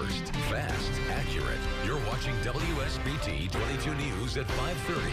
First, fast, accurate. You're watching WSBT-22 News at 5:30.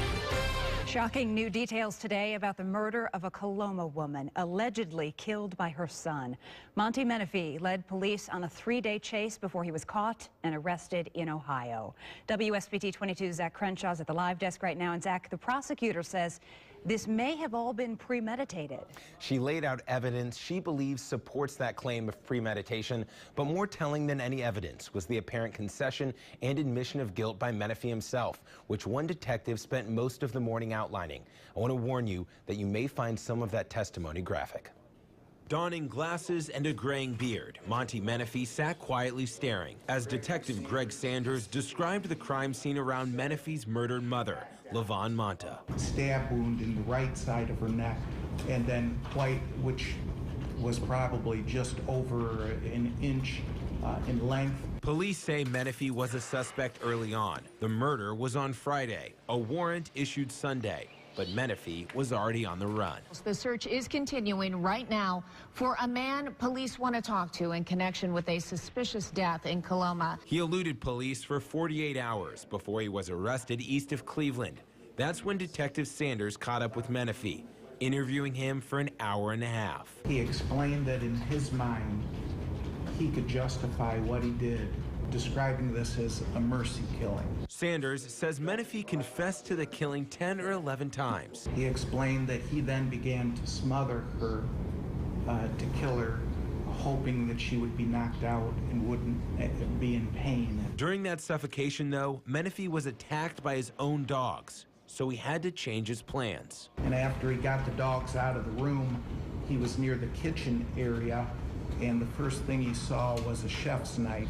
Shocking new details today about the murder of a Coloma woman allegedly killed by her son. Monty Menefee led police on a 3-day chase before he was caught and arrested in Ohio. WSBT-22's Zach Crenshaw's at the live desk right now. And Zach, the prosecutor says this may have all been premeditated. She laid out evidence she believes supports that claim of premeditation, but more telling than any evidence was the apparent concession and admission of guilt by Menefee himself, which one detective spent most of the morning outlining. I want to warn you that you may find some of that testimony graphic. Donning glasses and a graying beard, Monty Menefee sat quietly staring as Detective Greg Sanders described the crime scene around Menefee's murdered mother, LaVon Monta. Stab wound in the right side of her neck, and then which was probably just over an inch in length. Police say Menefee was a suspect early on. The murder was on Friday. A warrant issued Sunday. But Menefee was already on the run. The search is continuing right now for a man police want to talk to in connection with a suspicious death in Coloma. He eluded police for 48 hours before he was arrested east of Cleveland. That's when Detective Sanders caught up with Menefee, interviewing him for an hour and a half. He explained that in his mind, he could justify what he did, describing this as a mercy killing. Sanders says Menefee confessed to the killing 10 or 11 times. He explained that he then began to smother her, to kill her, hoping that she would be knocked out and wouldn't be in pain. During that suffocation, though, Menefee was attacked by his own dogs, so he had to change his plans. And after he got the dogs out of the room, he was near the kitchen area, and the first thing he saw was a chef's knife.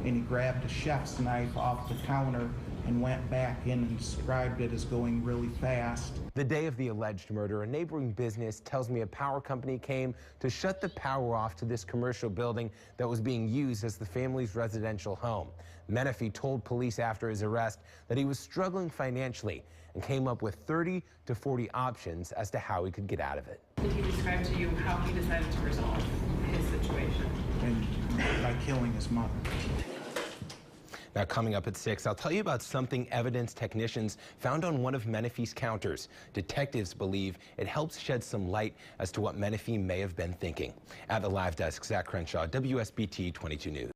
And he grabbed a chef's knife off the counter and went back in and described it as going really fast. The day of the alleged murder, a neighboring business tells me a power company came to shut the power off to this commercial building that was being used as the family's residential home. Menefee told police after his arrest that he was struggling financially and came up with 30 to 40 options as to how he could get out of it. Did he describe to you how he decided to resolve his situation? And by killing his mother. Now, coming up at 6, I'll tell you about something evidence technicians found on one of Menefee's counters. Detectives believe it helps shed some light as to what Menefee may have been thinking. At the live desk, Zach Crenshaw, WSBT 22 News.